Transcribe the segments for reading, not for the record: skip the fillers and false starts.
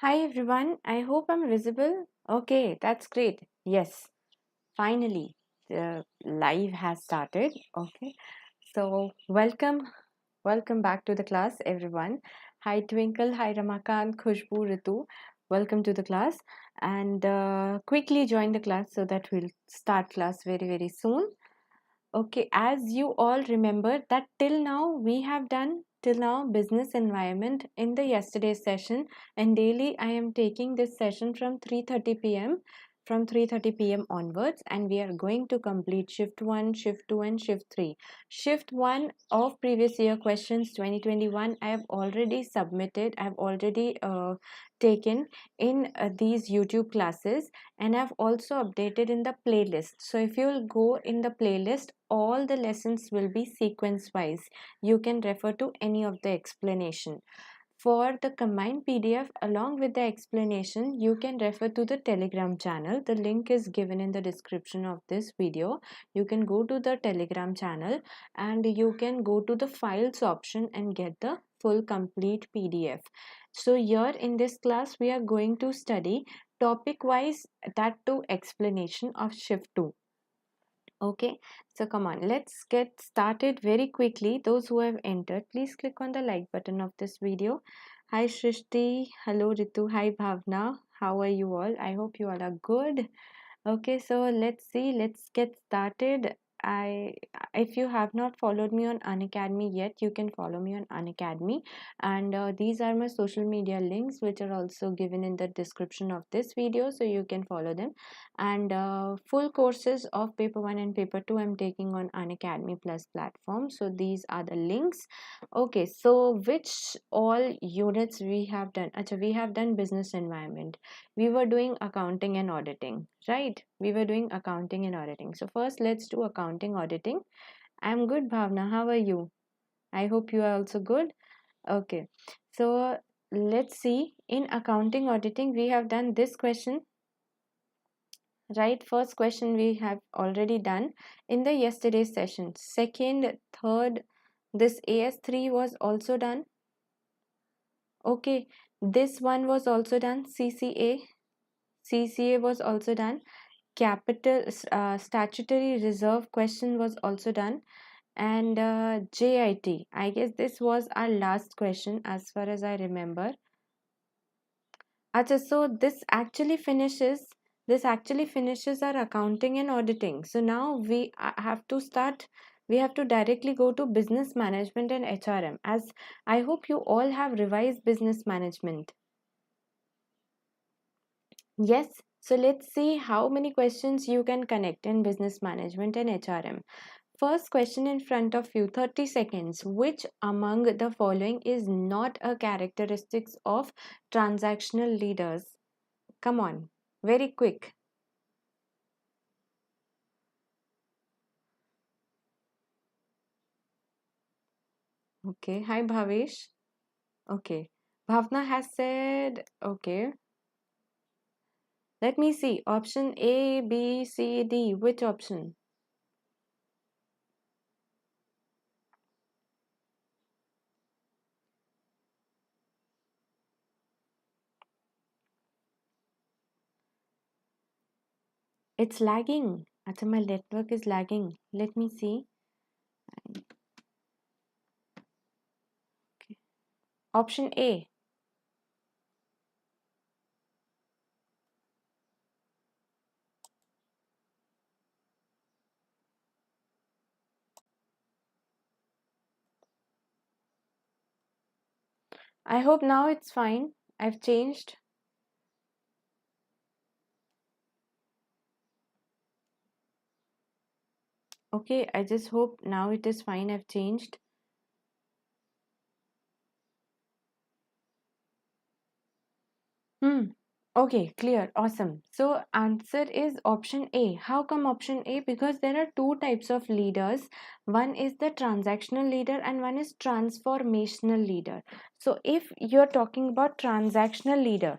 Hi everyone, I hope I'm visible. Okay, that's great. Yes, finally, the live has started. Okay, so welcome back to the class, everyone. Hi Twinkle, hi Ramakant, Khushbu, Ritu. Welcome to the class and quickly join the class so that we'll start class very soon. Okay, as you all remember that till now business environment in the yesterday's session, and daily I am taking this session from 3:30 p.m. from 3:30 p.m. onwards, and we are going to complete shift 1, shift 2 and shift 3. Shift 1 of previous year questions 2021 I have already submitted. I have already taken in these YouTube classes, and I've also updated in the playlist. So if you'll go in the playlist, all the lessons will be sequence wise. You can refer to any of the explanation. For the combined PDF along with the explanation, you can refer to the Telegram channel. The link is given in the description of this video. You can go to the Telegram channel and you can go to the files option and get the full complete PDF. So here in this class, we are going to study topic wise, that too explanation of shift 2. Okay, so come on, let's get started very quickly. Those who have entered, please click on the like button of this video. Hi Shrishti, hello Ritu, hi Bhavna, how are you all? I hope you all are good. Okay, so let's get started. I If you have not followed me on Unacademy yet, you can follow me on Unacademy, and these are my social media links which are also given in the description of this video, so you can follow them. And full courses of paper 1 and paper 2 I'm taking on Unacademy Plus platform, so these are the links. Okay, so which all units we have done? Acha, we have done business environment, we were doing accounting and auditing, right? We were doing accounting and auditing. So first let's do accounting auditing. I'm good, Bhavna, how are you? I hope you are also good. Okay, so let's see. In accounting auditing we have done this question, right? First question we have already done in the yesterday's session. Second, third, this AS3 was also done. Okay, this one was also done. CCA was also done. Capital statutory reserve question was also done, and JIT, I guess this was our last question as far as I remember. Achha, so this actually finishes our accounting and auditing. So now we have to directly go to business management and HRM, as I hope you all have revised business management. Yes, so let's see how many questions you can connect in business management and HRM. First question in front of you, 30 seconds. Which among the following is not a characteristics of transactional leaders? Come on, very quick. Okay, hi Bhavesh. Okay, Bhavna has said, okay. Let me see, option A, B, C, D, which option? It's lagging. Achha, my network is lagging. Let me see. Okay. Option A. I hope now it's fine. I've changed. Okay, I just hope now it is fine. I've changed. Okay, clear. Awesome. So answer is option A. How come option A? Because there are two types of leaders. One is the transactional leader and one is transformational leader. So if you're talking about transactional leader,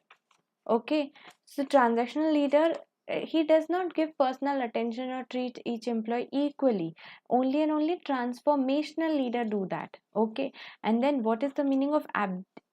okay, so transactional leader he does not give personal attention or treat each employee equally. Only and only transformational leader do that. Okay. And then what is the meaning of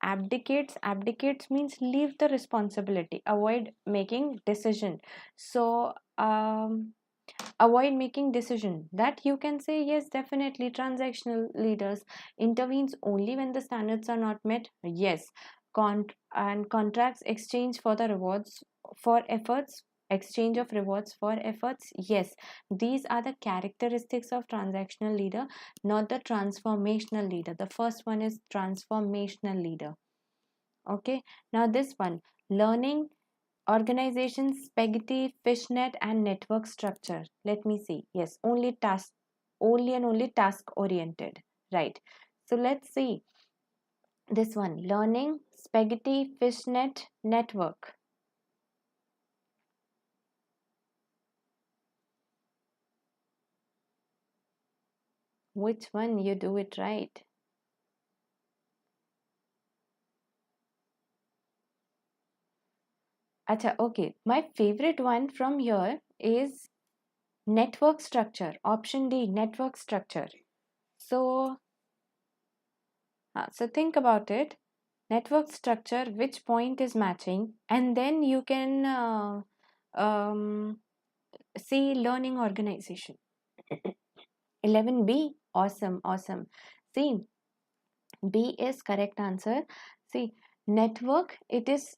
abdicates? Abdicates means leave the responsibility, avoid making decision. So avoid making decision, that you can say yes, definitely transactional leaders intervenes only when the standards are not met. Yes. And contracts exchange for the rewards for efforts, exchange of rewards for efforts. Yes, these are the characteristics of transactional leader, not the transformational leader. The first one is transformational leader. Okay. Now this one, learning organization, spaghetti, fishnet, and network structure. Let me see. Yes, only and only task oriented. Right. So let's see this one, learning, spaghetti, fishnet, network. Which one you do it right? Acha, okay. My favorite one from here is network structure. Option D, network structure. So, so think about it. Network structure, which point is matching, and then you can um, see learning organization. 11B, awesome, awesome. See, B is correct answer. See, network, it is,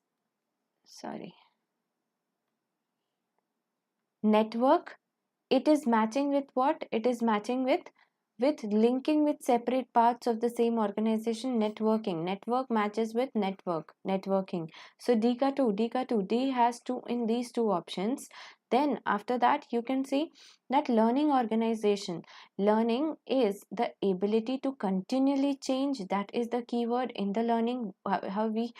sorry, network, it is matching with what? It is matching with linking with separate parts of the same organization. Networking, network matches with networking. So D ka 2, D ka 2, D has 2 in these two options. Then after that you can see that learning organization, learning is the ability to continually change. That is the keyword in the learning. How we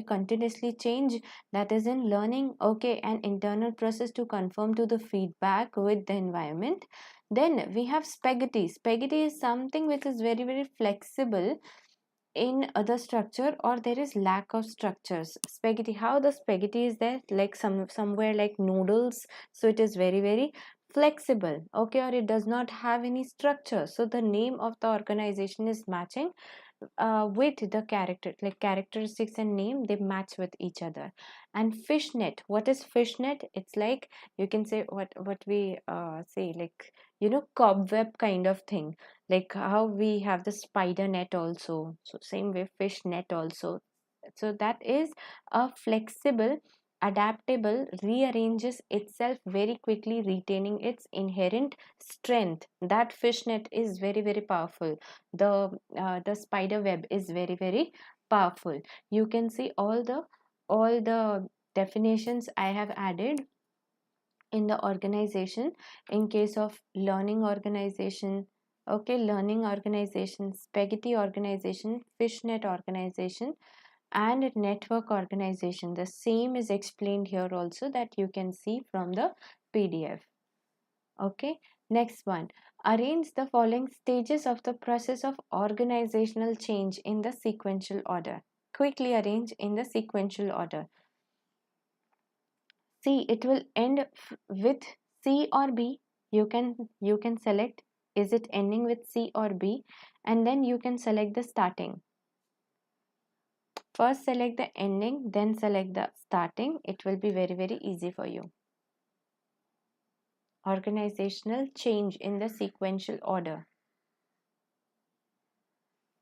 continuously change, that is in learning. Okay. An internal process to conform to the feedback with the environment. Then we have spaghetti. Spaghetti is something which is very very flexible in other structure, or there is lack of structures. Spaghetti, how the spaghetti is there, like somewhere like noodles, so it is very very flexible. Okay. Or it does not have any structure, so the name of the organization is matching with the character, like characteristics and name, they match with each other. And fishnet, what is fishnet? It's like, you can say what we say, like, cobweb kind of thing, like how we have the spider net also, so same way fish net also. So that is a flexible, adaptable, rearranges itself very quickly, retaining its inherent strength. That fishnet is very very powerful. The spider web is very very powerful. You can see all the definitions I have added in the organization. In case of learning organization, okay, learning organization, spaghetti organization, fishnet organization, and network organization, the same is explained here also, that you can see from the PDF. Okay. Next one, arrange the following stages of the process of organizational change in the sequential order. Quickly arrange in the sequential order. See, it will end with C or B. You can select, is it ending with C or B, and then you can select the starting. First select the ending, then select the starting. It will be very very easy for you. Organizational change in the sequential order.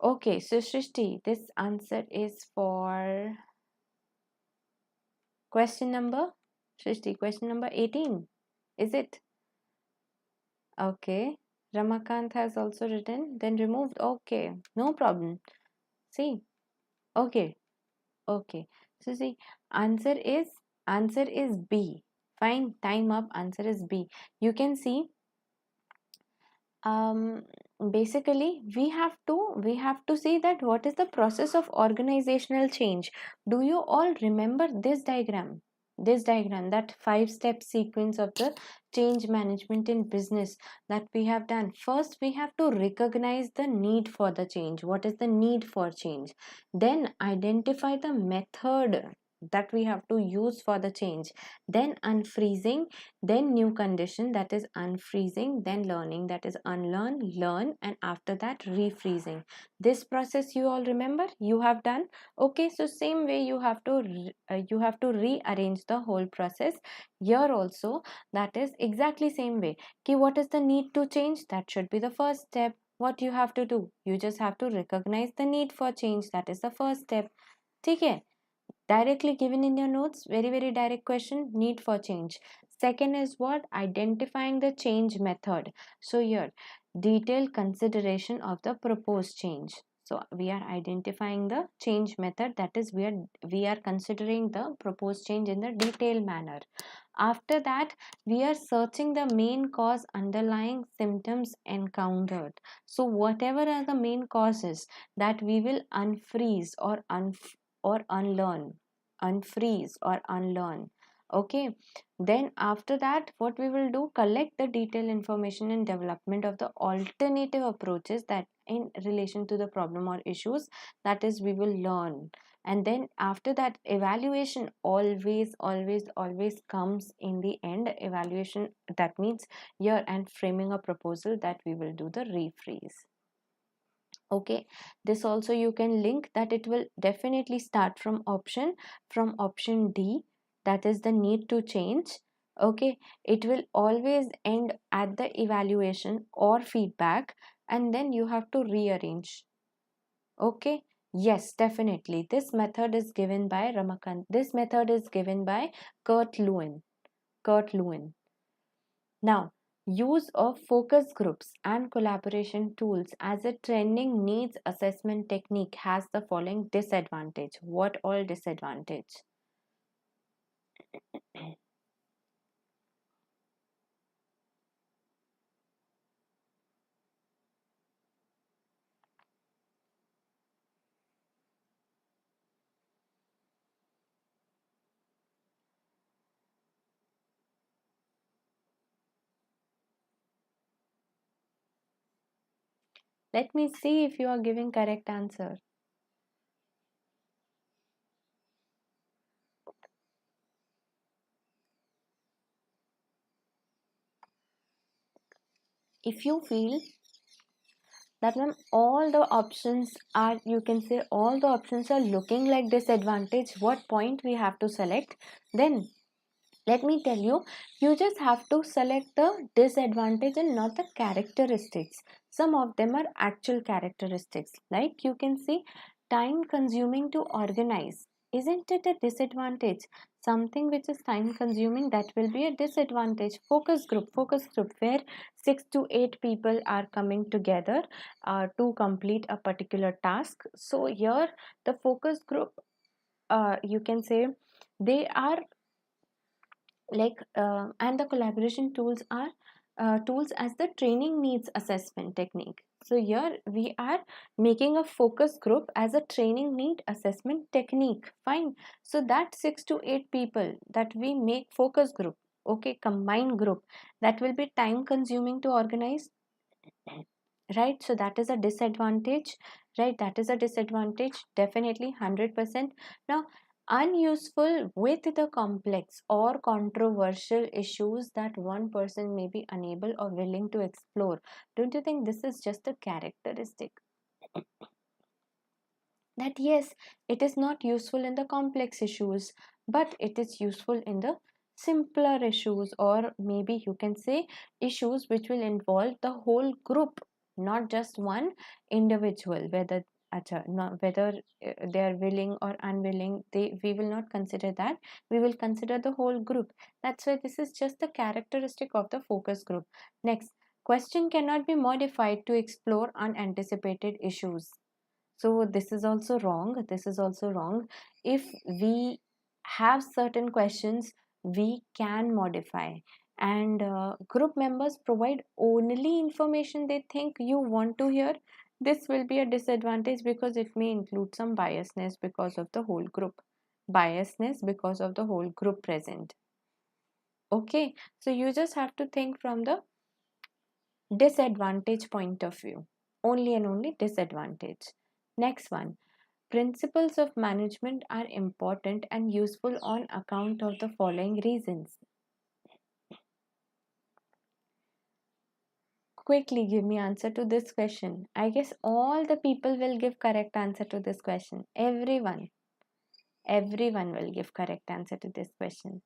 Okay, so Shrishti, this answer is for question number, Shrishti, question number 18. Is it? Okay. Ramakant has also written, then removed. Okay, no problem. See, okay, okay. So see, answer is answer is B. Fine, time up. Answer is B. You can see, um, basically we have to see that what is the process of organizational change. Do you all remember this diagram? This diagram, that 5-step sequence of the change management in business that we have done. First we have to recognize the need for the change. What is the need for change? Then identify the method. that we have to use for the change. Then unfreezing, then new condition, that is unfreezing, then learning, that is unlearn, learn, and after that refreezing. This process you all remember, you have done. Okay, so same way you have to rearrange the whole process here also. That is exactly same way. Okay, what is the need to change? That should be the first step. What you have to do, you just have to recognize the need for change. That is the first step. ठीक है, directly given in your notes, very direct question, need for change. Second is what? Identifying the change method. So here, detailed consideration of the proposed change. So we are identifying the change method, that is we are considering the proposed change in the detailed manner. After that, we are searching the main cause underlying symptoms encountered. So whatever are the main causes, that we will unfreeze or unlearn, unfreeze or unlearn. Okay, then after that, what we will do, collect the detailed information and development of the alternative approaches that in relation to the problem or issues, that is we will learn. And then after that, evaluation always comes in the end. Evaluation, that means here and framing a proposal, that we will do the refreeze. Okay, this also you can link that it will definitely start from option D, that is the need to change. Okay, it will always end at the evaluation or feedback, and then you have to rearrange. Okay, yes, definitely this method is given by Ramakant, this method is given by Kurt Lewin. Now, use of focus groups and collaboration tools as a training needs assessment technique has the following disadvantage. What all disadvantage? Let me see if you are giving correct answer. If you feel that ma'am, all the options are, you can say all the options are looking like disadvantage, what point we have to select, then let me tell you, you just have to select the disadvantage and not the characteristics. Some of them are actual characteristics. Like you can see, time consuming to organize. Isn't it a disadvantage? Something which is time consuming, that will be a disadvantage. Focus group, where 6 to 8 people are coming together to complete a particular task. So here, the focus group, you can say, they are and the collaboration tools are tools as the training needs assessment technique. So here we are making a focus group as a training need assessment technique. Fine, so that 6 to 8 people that we make focus group, okay, combined group, that will be time consuming to organize, right? So that is a disadvantage, right? That is a disadvantage, definitely 100%. Now, unuseful with the complex or controversial issues that one person may be unable or willing to explore. Don't you think this is just a characteristic? That yes, it is not useful in the complex issues, but it is useful in the simpler issues, or maybe you can say issues which will involve the whole group, not just one individual. Whether they are willing or unwilling, we will not consider that. We will consider the whole group. That's why this is just the characteristic of the focus group. Next, question cannot be modified to explore unanticipated issues. So this is also wrong. If we have certain questions, we can modify, and group members provide only information they think you want to hear. This will be a disadvantage because it may include some biasness because of the whole group present. Okay, so you just have to think from the disadvantage point of view, only and only disadvantage. Next one, Principles of management are important and useful on account of the following reasons. Quickly give me answer to this question. I guess all the people will give correct answer to this question. Everyone will give correct answer to this question.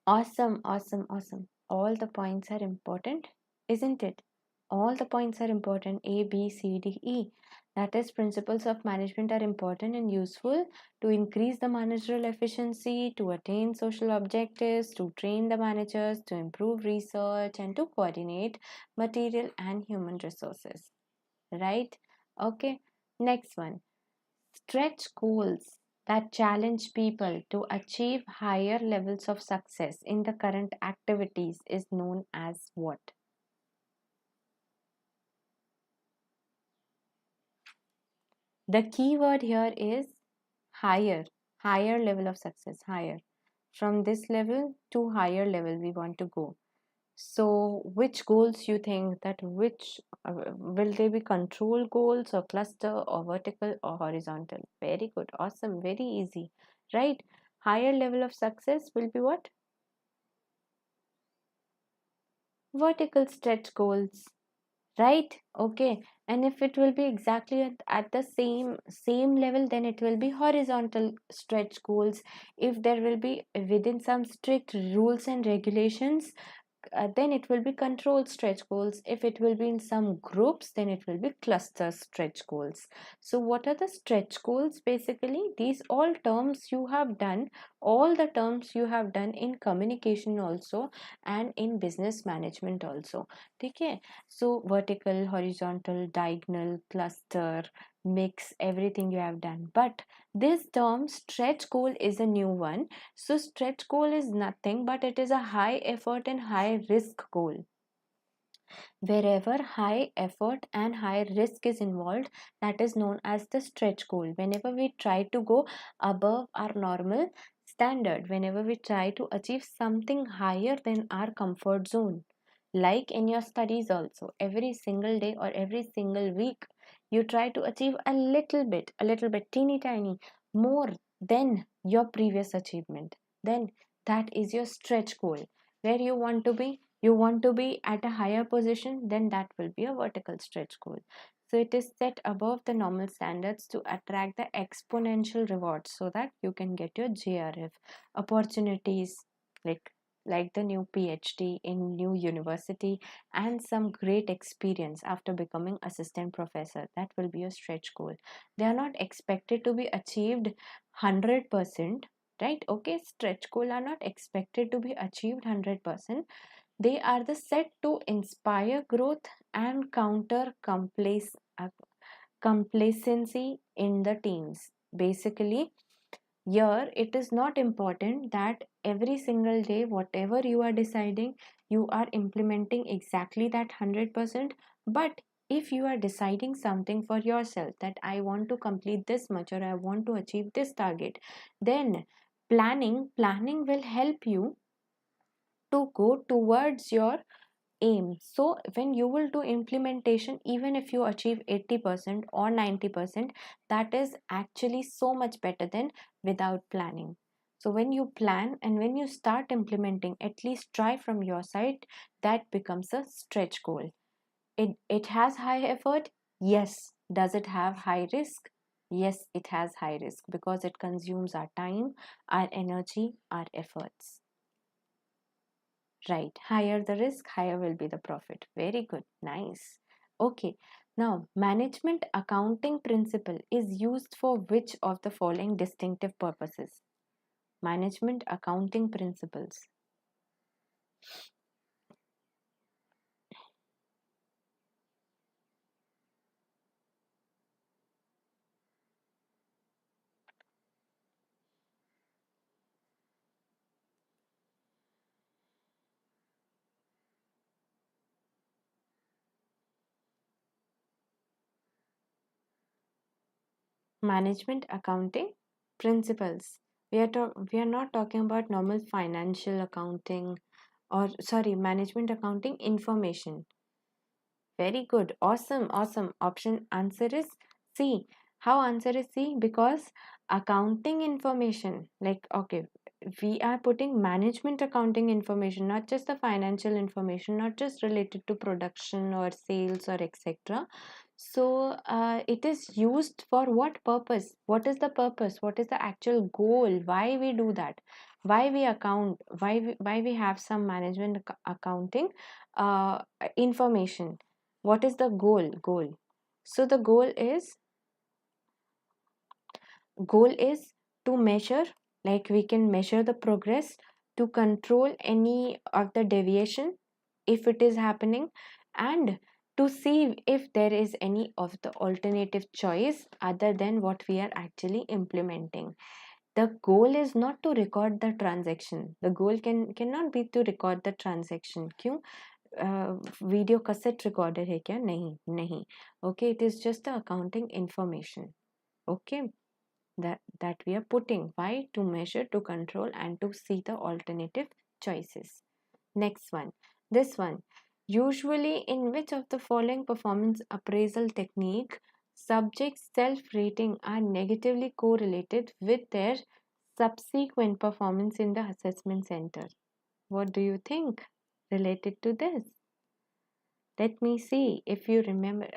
Awesome, awesome, awesome. All the points are important, isn't it? All the points are important. A, B, C, D, E. That is, principles of management are important and useful to increase the managerial efficiency, to attain social objectives, to train the managers, to improve research, and to coordinate material and human resources. Right? Okay. Next one. Stretch goals that challenge people to achieve higher levels of success in the current activities is known as what? The key word here is higher, higher level of success, higher. From this level to higher level we want to go. So, which goals you think that which will they be control goals or cluster or vertical or horizontal? Very good, awesome, very easy, right? Higher level of success will be what? Vertical stretch goals, right? Okay, and if it will be exactly at the same level, then it will be horizontal stretch goals. If there will be within some strict rules and regulations, then it will be controlled stretch goals. If it will be in some groups, then it will be cluster stretch goals. So what are the stretch goals? Basically, these all terms you have done, all the terms you have done in communication also and in business management also. Okay, so vertical, horizontal, diagonal, cluster, mix, everything you have done. But this term stretch goal is a new one. So stretch goal is nothing but it is a high effort and high risk goal. Wherever high effort and high risk is involved, that is known as the stretch goal. Whenever we try to go above our normal standard, whenever we try to achieve something higher than our comfort zone, like in your studies also, every single day or every single week, you try to achieve a little bit, teeny tiny, more than your previous achievement, then that is your stretch goal. Where you want to be at a higher position, then that will be a vertical stretch goal. So it is set above the normal standards to attract the exponential rewards so that you can get your JRF opportunities, like the new PhD in new university and some great experience after becoming assistant professor. That will be a stretch goal. They are not expected to be achieved 100%, right? Okay, stretch goal are not expected to be achieved 100%. They are the set to inspire growth and counter complacency in the teams. Basically, here it is not important that every single day, whatever you are deciding, you are implementing exactly that 100%. But if you are deciding something for yourself that I want to complete this much or I want to achieve this target, then planning will help you to go towards your aim. So when you will do implementation, even if you achieve 80% or 90%, that is actually so much better than without planning. So when you plan and when you start implementing, at least try from your side, that becomes a stretch goal. It has high effort, yes. Does it have high risk? Yes, it has high risk because it consumes our time, our energy, our efforts. Right. Higher the risk, higher will be the profit. Very good. Nice. Okay. Now, management accounting principle is used for which of the following distinctive purposes? Management accounting principles. Management accounting principles. We are not talking about normal financial accounting or sorry, management accounting information. Very good. Awesome. Awesome. Option answer is C. How answer is C? Because accounting information, like, okay, we are putting management accounting information, not just the financial information, not just related to production or sales or etc. So it is used for what purpose? What is the purpose? What is the actual goal? Why we do that? Why we account? Why we have some management accounting information? What is the goal? So the goal is to measure, like we can measure the progress, to control any of the deviation if it is happening, and to see if there is any of the alternative choice other than what we are actually implementing. The goal is not to record the transaction. The goal cannot be to record the transaction. क्यों? Video cassette recorder है क्या? नहीं नहीं. Okay, it is just the accounting information. Okay, that we are putting. Why? To measure, to control, and to see the alternative choices. Next one. This one. Usually, in which of the following performance appraisal technique subjects' self-rating are negatively correlated with their subsequent performance in the assessment center? What do you think related to this? Let me see if you remember.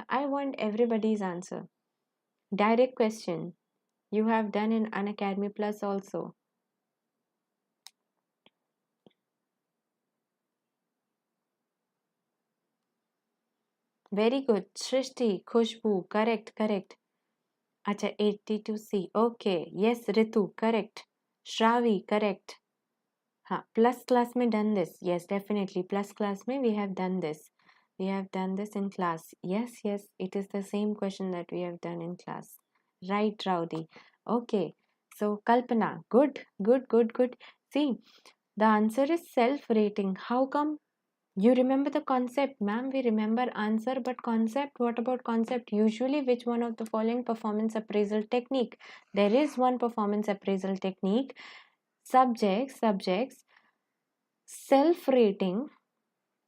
I want everybody's answer. Direct question. You have done in Unacademy Plus also. Very good. Shrishti, Khushbu, correct, correct. Acha, 82C. Okay. Yes, Ritu, correct. Shravi, correct. हाँ, plus class में done this. Yes, definitely. Plus class में we have done this. We have done this in class. Yes, yes. It is the same question that we have done in class. Right, Rowdy. Okay. So, Kalpana. Good, good, good, good. See, the answer is self-rating. How come? You remember the concept, ma'am. We remember answer, but concept, what about concept? Usually, which one of the following performance appraisal technique? There is one performance appraisal technique. Subjects, self-rating.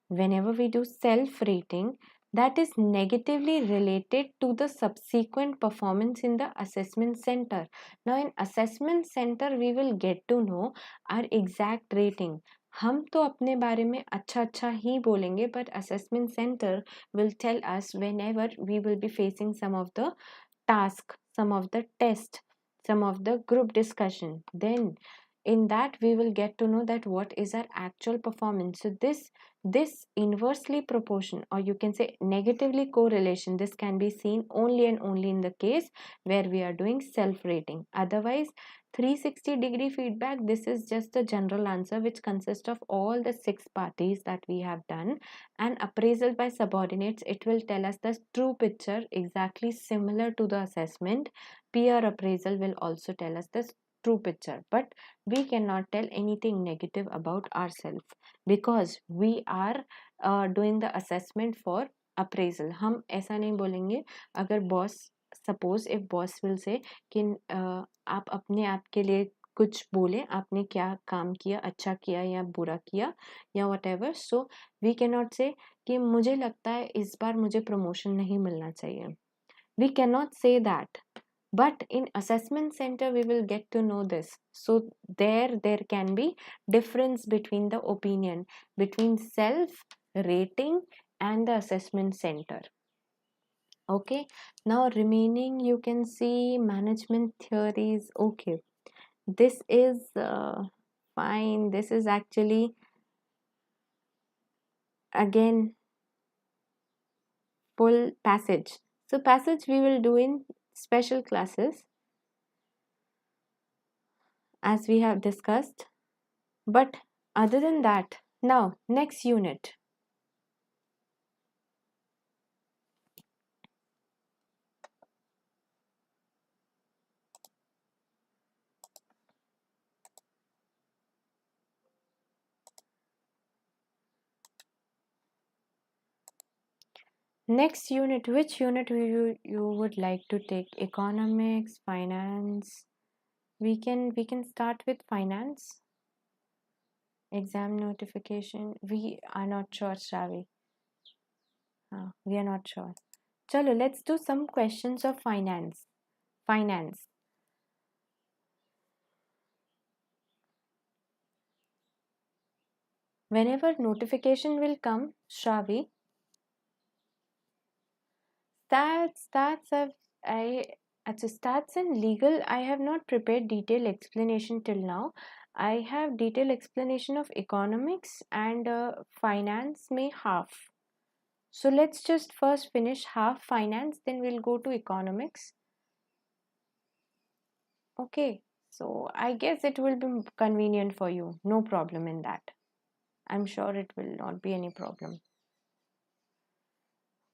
Whenever we do self-rating, that is negatively related to the subsequent performance in the assessment center. Now in assessment center we will get to know our exact rating. हम तो अपने बारे में अच्छा अच्छा ही बोलेंगे, but assessment center will tell us whenever we will be facing some of the task, some of the test, some of the group discussion. Then in that we will get to know that what is our actual performance. So this inversely proportion, or you can say negatively correlation, this can be seen only and only in the case where we are doing self rating. Otherwise 360-degree feedback, this is just a general answer which consists of all the 6 parties that we have done. And appraisal by subordinates, it will tell us the true picture, exactly similar to the assessment. Peer appraisal will also tell us the true picture, but we cannot tell anything negative about ourselves because we are doing the assessment for appraisal. हम ऐसा नहीं बोलेंगे अगर boss, suppose if boss will say कि आप अपने आप के लिए कुछ बोले, आपने क्या काम किया, अच्छा किया या बुरा किया या whatever. So we can not say कि मुझे लगता है इस बार मुझे प्रमोशन नहीं मिलना चाहिए. We can not say that. But in assessment center we will get to know this. So there can be difference between the opinion between self rating and the assessment center. Okay, now remaining you can see management theories. Okay, this is fine. This is actually again full passage. So passage we will do in special classes as we have discussed. But other than that, now next unit. Next unit, which unit you would like to take? Economics, finance? We can start with finance. Exam notification. We are not sure, Shravi. We are not sure. Chalo, let's do some questions of finance. Finance. Whenever notification will come, Shravi, stats have I stats and legal I have not prepared detailed explanation till now. I have detailed explanation of economics and finance may half. So let's just first finish half finance, then we'll go to economics. Okay, so I guess it will be convenient for you. No problem in that. I'm sure it will not be any problem.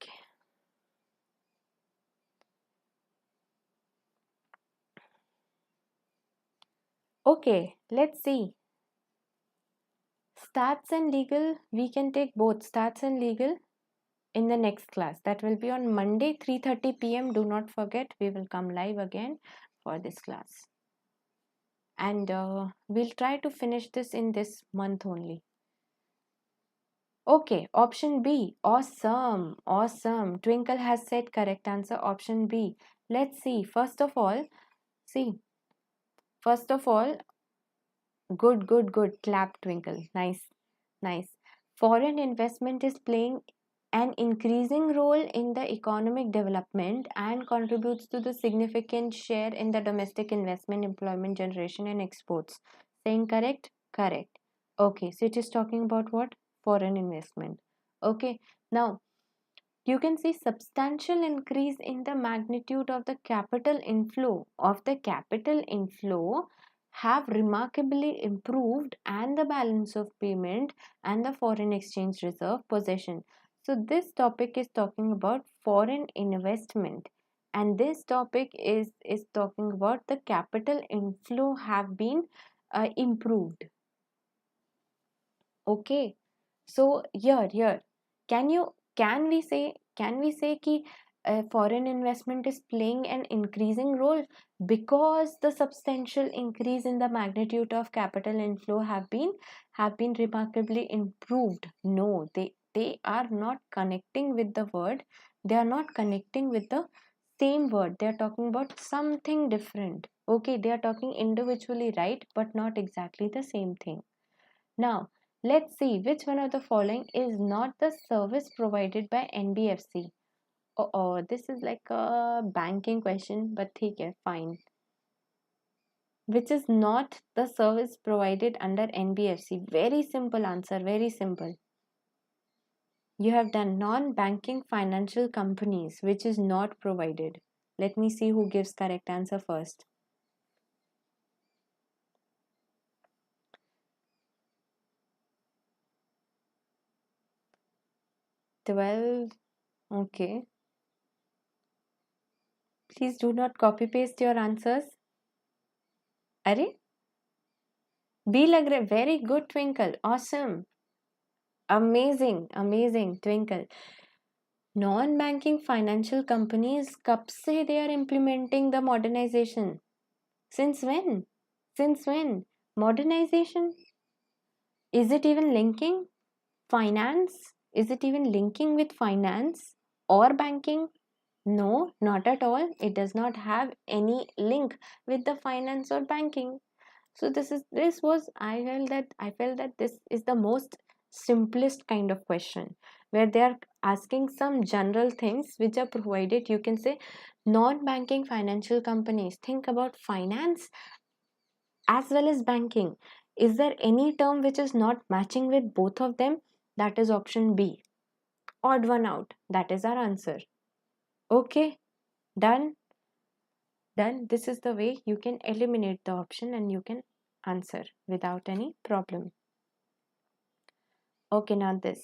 Okay. Okay, let's see. Stats and legal, we can take both stats and legal in the next class. That will be on Monday, 3:30 p.m. Do not forget, we will come live again for this class. And we'll try to finish this in this month only. Okay, option B. Awesome, awesome. Twinkle has said correct answer, option B. Let's see. See, first of all, good, good, good. Clap, Twinkle. Nice, nice. Foreign investment is playing an increasing role in the economic development and contributes to the significant share in the domestic investment, employment generation, and exports. Saying correct? Correct. Okay, so it is talking about what? Foreign investment. Okay, now you can see substantial increase in the magnitude of the capital inflow have remarkably improved and the balance of payment and the foreign exchange reserve possession. So this topic is talking about foreign investment, and this topic is talking about the capital inflow have been improved. Okay, so here, can we say कि foreign investment is playing an increasing role because the substantial increase in the magnitude of capital inflow have been remarkably improved? No, they are not connecting with the word. They are not connecting with the same word. They are talking about something different. Okay, they are talking individually, right, but not exactly the same thing. Now, let's see which one of the following is not the service provided by NBFC. Oh, this is like a banking question, but okay, fine. Which is not the service provided under NBFC? Very simple answer, very simple. You have done non-banking financial companies, which is not provided. Let me see who gives correct answer first. 12. Okay. Please do not copy paste your answers. अरे B लग रहा है. Very good, Twinkle. Awesome. Amazing, Twinkle. Non-banking financial companies, कब से they are implementing the modernization? Since when? Since when? Modernization? Is it even linking finance? Is it even linking with finance or banking? No, not at all. It does not have any link with the finance or banking. So I felt that this is the most simplest kind of question where they are asking some general things which are provided. You can say non-banking financial companies. Think about finance as well as banking. Is there any term which is not matching with both of them? That is option B. Odd one out. That is our answer. Okay, done. Done. This is the way you can eliminate the option and you can answer without any problem. Okay, now this.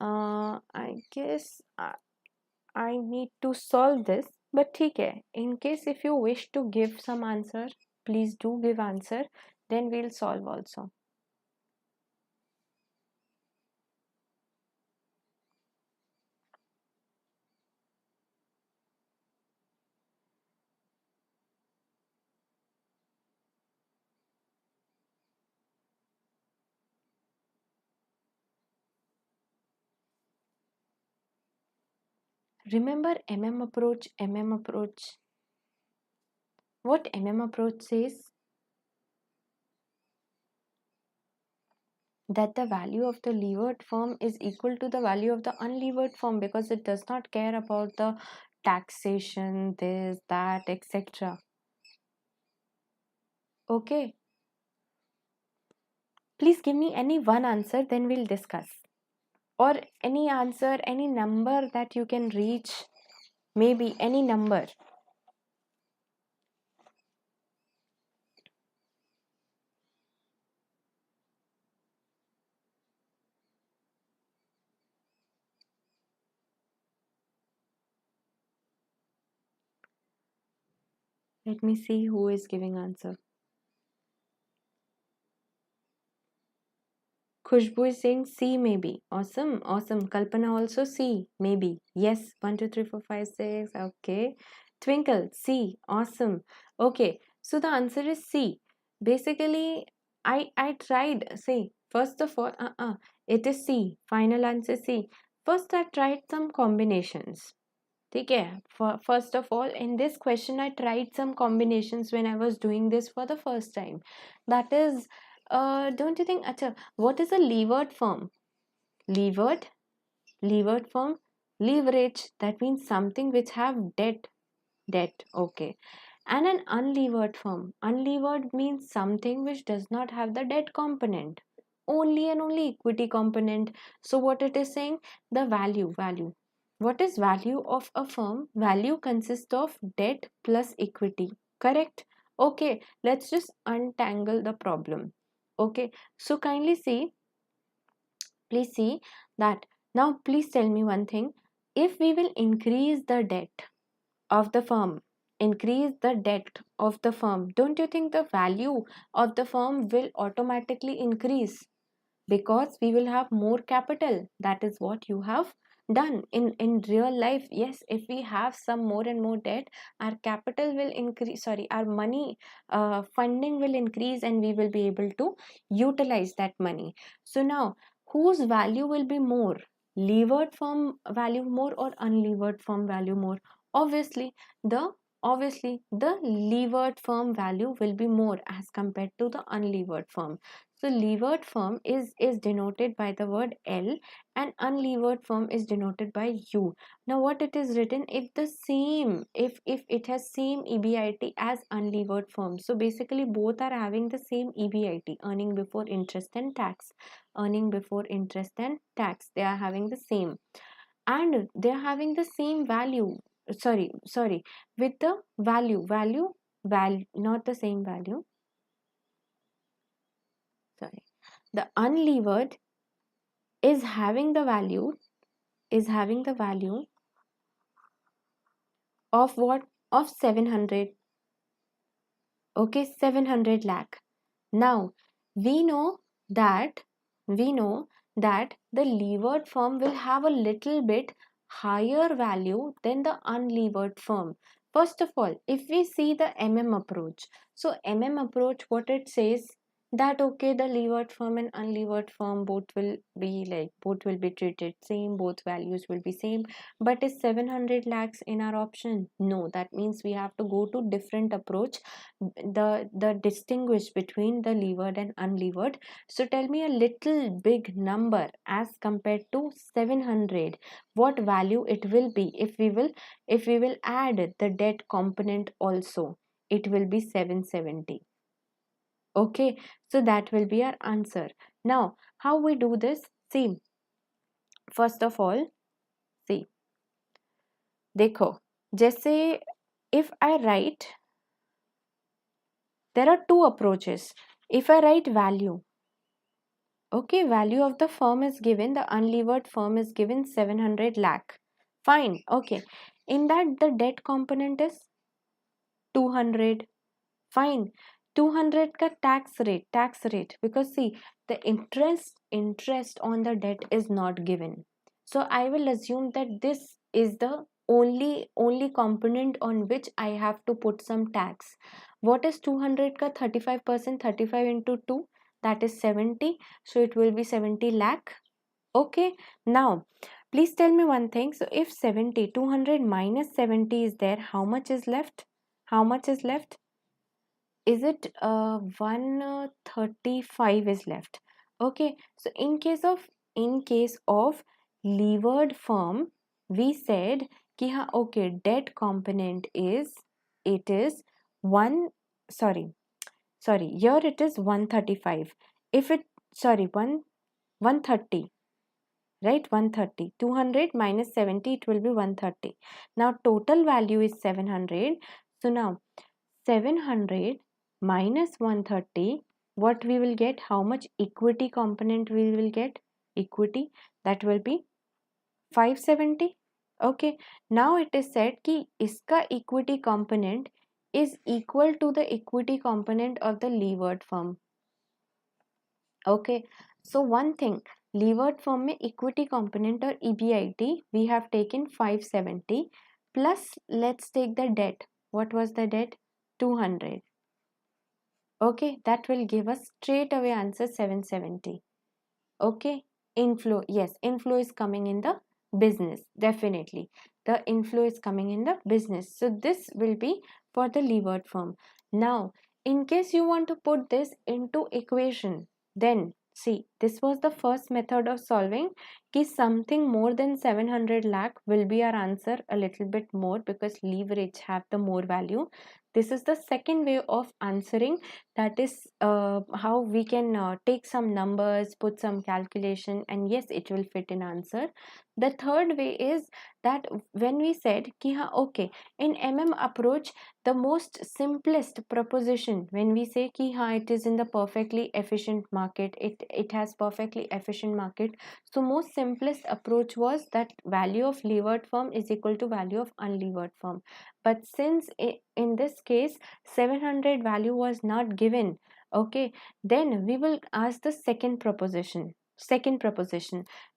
I guess I need to solve this, but ठीक है. In case if you wish to give some answer, please do give answer. Then we'll solve also. Remember approach, approach. What approach says? That the value of the levered form is equal to the value of the unlevered form, because it does not care about the taxation, this, that, etc. Okay, please give me any one answer, then we'll discuss. Or any answer, any number that you can reach, maybe any number. Let me see who is giving answer. Khushbu is saying C maybe. Awesome, awesome. Kalpana also C maybe. Yes, 1, 2, 3, 4, 5, 6. Okay. Twinkle C. Awesome. Okay. So the answer is C. Basically, I tried. See, first of all, it is C. Final answer C. First, I tried some combinations. ठीक है. First of all, in this question I tried some combinations when I was doing this for the first time. That is, don't you think, acha, what is a levered form? Levered form, leverage, that means something which have debt, okay. And an unlevered form, unlevered means something which does not have the debt component, only and only equity component. So what it is saying, the value, what is value of a firm? Value consists of debt plus equity, correct? Okay, let's just untangle the problem. Okay, so kindly see, please see that. Now please tell me one thing, if we will increase the debt of the firm, increase the debt of the firm, don't you think the value of the firm will automatically increase? Because we will have more capital. That is what you have done in real life. Yes, if we have some more and more debt, our capital will increase, sorry, our money funding will increase, and we will be able to utilize that money. So now, whose value will be more? Levered firm value more or unlevered firm value more? Obviously, the the levered firm value will be more as compared to the unlevered firm. So levered form is denoted by the word L, and unlevered form is denoted by U. Now what it is written, if the same, if it has same EBIT as unlevered form, so basically both are having the same EBIT, earning before interest and tax, earning before interest and tax, they are having the same, and they are having the same value. Sorry, with the value, not the same value. Sorry, the unlevered is having the value, is having the value of what? Of 700. Okay, 700 lakh. Now we know that, we know that the levered firm will have a little bit higher value than the unlevered firm. First of all, if we see the approach, so approach, what it says, that okay, the levered firm and unlevered firm both will be like, both will be treated same, both values will be same. But is 700 lakhs in our option? No, that means we have to go to different approach, the distinguish between the levered and unlevered. So tell me a little big number as compared to 700, what value it will be if we will, if we will add the debt component also, it will be 770. Okay, so that will be our answer. Now how we do this? See, first of all, see, देखो, जैसे if I write, there are two approaches. If I write value, okay, value of the firm is given, the unlevered firm is given 700 lakh. Fine, okay. In that, the debt component is 200. Fine. 200 ka tax rate, because see, the interest on the debt is not given. So I will assume that this is the only component on which I have to put some tax. What is 200 ka 35%? 35 into 2, that is 70. So it will be 70 lakh. Okay. Now Please tell me one thing. So if 70, 200 minus 70 is there, how much is left? How much is left? Is it 135 is left? Okay, so in case of levered firm, we said कि हाँ, okay, debt component is, it is one, sorry, here it is 135. If it, sorry, 130, right? 130, 200 minus 70, it will be 130. Now total value is 700. So now 700 minus 130, what we will get? How much equity component we will get? Equity, that will be 570. Okay, now it is said कि इसका equity component is equal to the equity component of the levered firm. Okay, so one thing, levered firm में equity component or EBIT we have taken 570 plus let's take the debt. What was the debt? 200. Okay, that will give us straight away answer 770. Okay, inflow, yes, inflow is coming in the business, definitely. The inflow is coming in the business. So this will be for the levered firm. Now, in case you want to put this into equation, then see, this was the first method of solving कि something more than 700 lakh will be our answer, a little bit more because leverage have the more value. This is the second way of answering, that is how we can take some numbers, put some calculation, and yes, it will fit in answer. The third way is that when we said ki ha, okay, in approach, the most simplest proposition, when we say ki ha, it is in the perfectly efficient market, it has perfectly efficient market, so most simplest approach was that value of levered firm is equal to value of unlevered firm. But since in this case 700 value was not given, okay, then we will ask the second proposition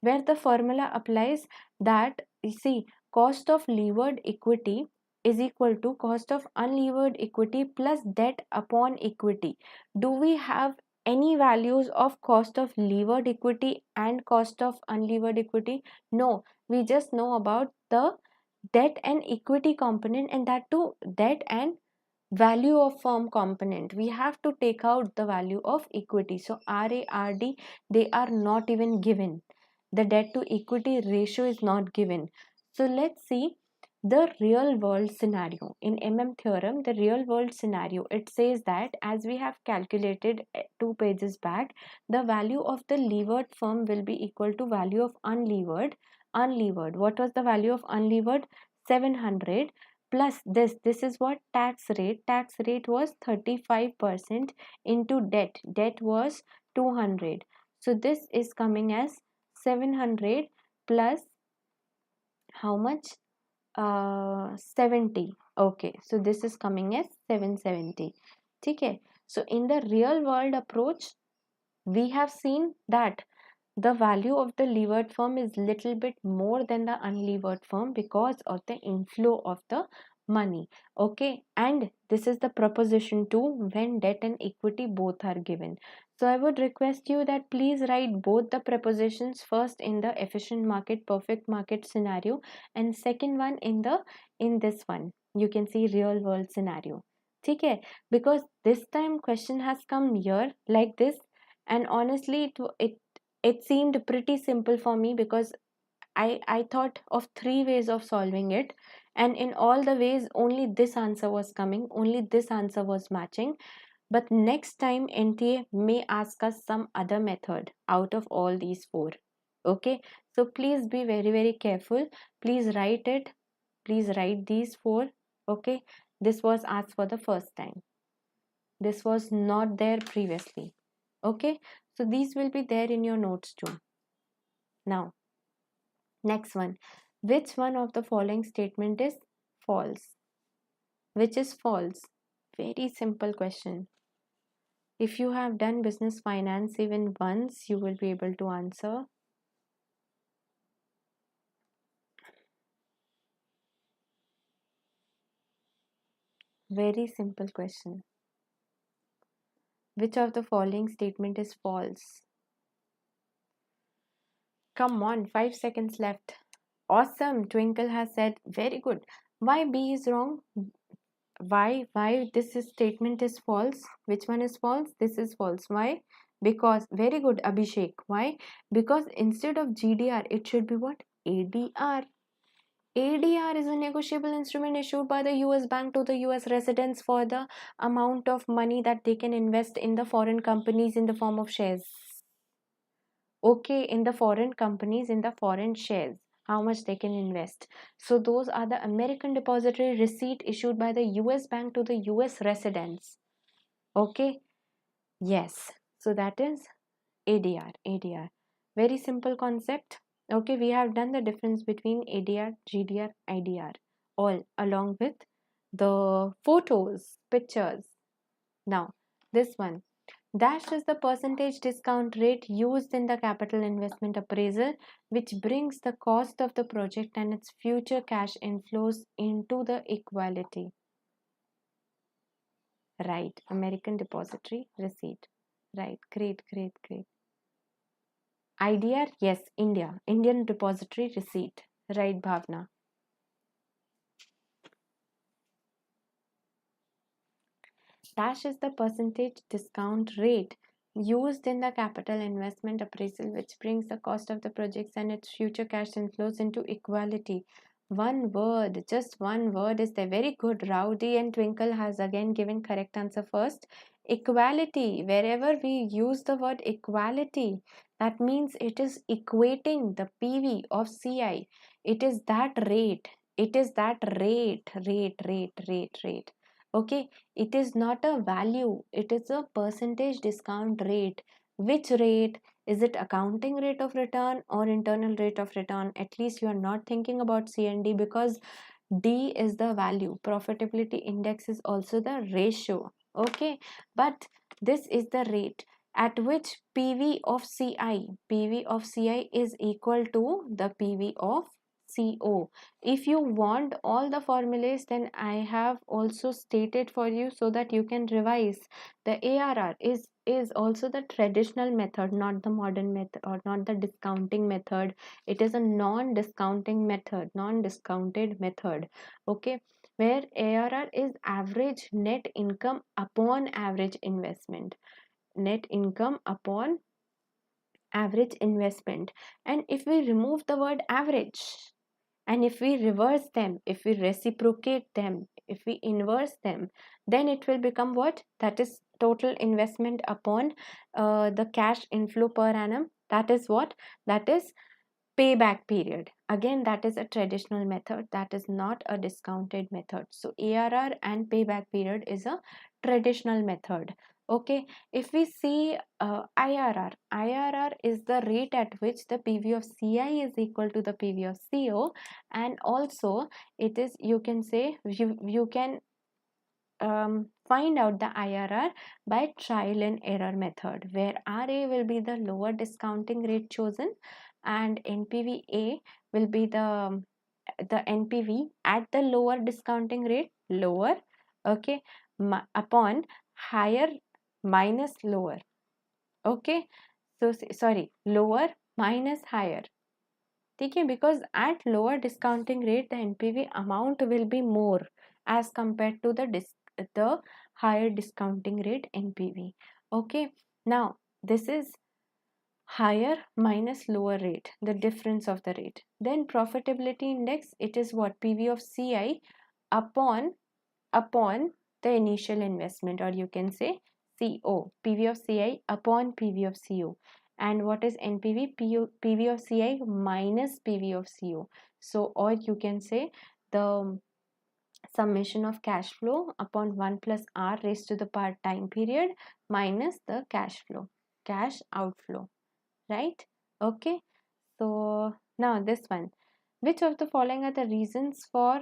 where the formula applies, that you see, cost of levered equity is equal to cost of unlevered equity plus debt upon equity. Do we have any values of cost of levered equity and cost of unlevered equity? No, we just know about the debt and equity component, and that too debt and value of firm component. We have to take out the value of equity. So RARD, they are not even given. The debt to equity ratio is not given. So let's see the real world scenario. In theorem, the real world scenario, it says that as we have calculated 2 pages back, the value of the levered firm will be equal to value of unlevered. What was the value of unlevered? 700 plus this is what? Tax rate was 35% into debt was 200. So this is coming as 700 plus how much? 70. Okay, so this is coming as 770. Okay, so in the real world approach, we have seen that the value of the levered firm is little bit more than the unlevered firm because of the inflow of the money. Okay, and this is the proposition 2 when debt and equity both are given. So I would request you that please write both the prepositions, first in the efficient market, perfect market scenario, and second one in this one, you can see real world scenario. Okay, because this time question has come here like this, and honestly it seemed pretty simple for me because I thought of 3 ways of solving it, and in all the ways only this answer was coming, only this answer was matching. But next time NTA may ask us some other method out of all these four. Okay, so please be very very careful. Please write it. Please write these four. Okay, this was asked for the first time. This was not there previously. Okay, so these will be there in your notes too. Now, next one. Which one of the following statement is false? Which is false? Very simple question. If you have done business finance even once, you will be able to answer. Very simple question. Which of the following statement is false? Come on, 5 seconds left. Awesome. Twinkle has said, very good. Why B is wrong? Why this statement is false? Which one is false? This is false. Why? Because, very good, Abhishek. Why? Because instead of GDR, it should be what? ADR. ADR is a negotiable instrument issued by the US bank to the US residents for the amount of money that they can invest in the foreign companies in the form of shares. Okay, in the foreign companies, in the foreign shares, how much they can invest. So those are the American depository receipt issued by the US bank to the US residents. Okay, yes, so that is ADR. Very simple concept. Okay, we have done the difference between ADR, GDR, IDR, all along with the photos, pictures. Now this one, dash is the percentage discount rate used in the capital investment appraisal, which brings the cost of the project and its future cash inflows into the equality. Right, American depository receipt. Right, great. IDR, yes, India, Indian depository receipt. Right, Bhavna. Dash is the percentage discount rate used in the capital investment appraisal, which brings the cost of the projects and its future cash inflows into equality. One word, just one word is there. Very good. Rowdy and Twinkle has again given correct answer first. Equality. Wherever we use the word equality, that means it is equating the PV of CI. It is that rate. It is that rate. Okay, it is not a value, it is a percentage discount rate. Which rate? Is it accounting rate of return or internal rate of return? At least you are not thinking about CND, because D is the value. Profitability index is also the ratio. Okay, but this is the rate at which PV of CI is equal to the PV of CO. If you want all the formulas, then I have also stated for you so that you can revise. The ARR is also the traditional method, not the modern method or not the discounting method. It is a non-discounting method, non-discounted method. Okay, where ARR is average net income upon average investment. Net income upon average investment. And if we remove the word average, and if we reverse them, if we reciprocate them, if we inverse them, then it will become what? That is total investment upon the cash inflow per annum. That is what? That is payback period. Again, that is a traditional method, that is not a discounted method. So ARR and payback period is a traditional method. Okay, if we see IRR is the rate at which the PV of CI is equal to the PV of CO, and also it is, you can say, you can find out the IRR by trial and error method, where RA will be the lower discounting rate chosen and NPV will be the NPV at the lower discounting rate, lower, okay, upon higher minus lower. Okay, so sorry, lower minus higher. Okay, because at lower discounting rate the NPV amount will be more as compared to the higher discounting rate NPV. Okay, now this is higher minus lower rate, the difference of the rate. Then profitability index, it is what? PV of CI upon the initial investment, or you can say CO, PV of CI upon PV of CO. And what is NPV? PV of CI minus PV of CO. So, or you can say the summation of cash flow upon 1 plus R raised to the power time period minus the cash flow, cash outflow, right? Okay, so now this one, which of the following are the reasons for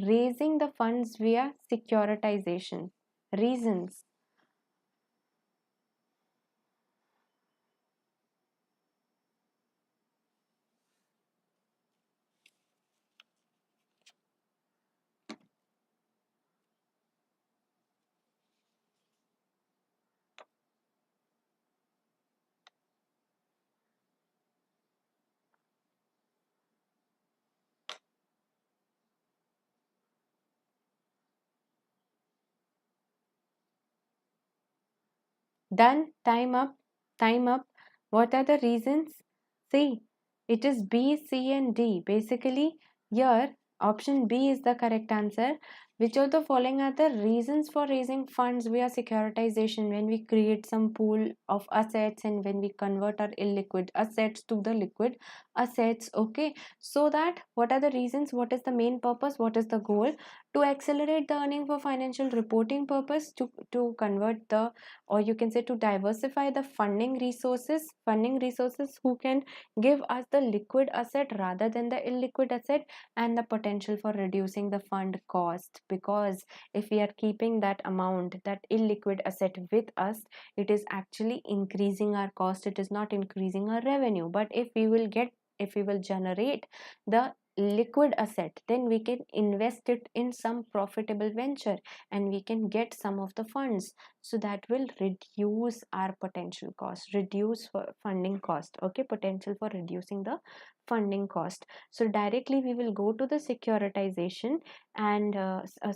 raising the funds via securitization? Reasons. Done. Time up. Time up. What are the reasons? See, it is B, C, and D. Basically, here option B is the correct answer. Which of the following are the reasons for raising funds via securitization? When we create some pool of assets and when we convert our illiquid assets to the liquid assets. Okay, so that what are the reasons? What is the main purpose? What is the goal? To accelerate the earning for financial reporting purpose, to convert the, or you can say to diversify the funding resources who can give us the liquid asset rather than the illiquid asset, and the potential for reducing the fund cost, because if we are keeping that amount, that illiquid asset with us, it is actually increasing our cost, it is not increasing our revenue. But if we will generate the liquid asset, then we can invest it in some profitable venture and we can get some of the funds, so that will reduce our potential cost, reduce funding cost. Okay, potential for reducing the funding cost. So directly we will go to the securitization and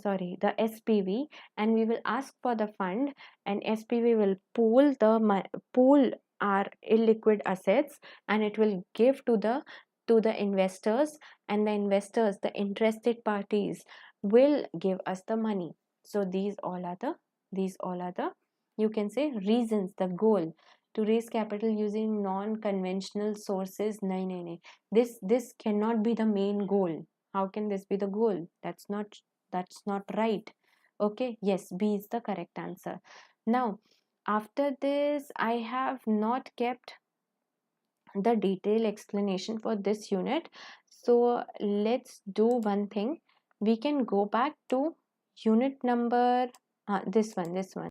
sorry, the SPV, and we will ask for the fund, and SPV will pool our illiquid assets, and it will give to the investors, and the investors, the interested parties, will give us the money. So these all are the, you can say, reasons, the goal to raise capital using non-conventional sources. No. This cannot be the main goal. How can this be the goal? That's not right. Okay, yes, B is the correct answer. Now, after this, I have not kept the detailed explanation for this unit. So let's do one thing. We can go back to unit number this one.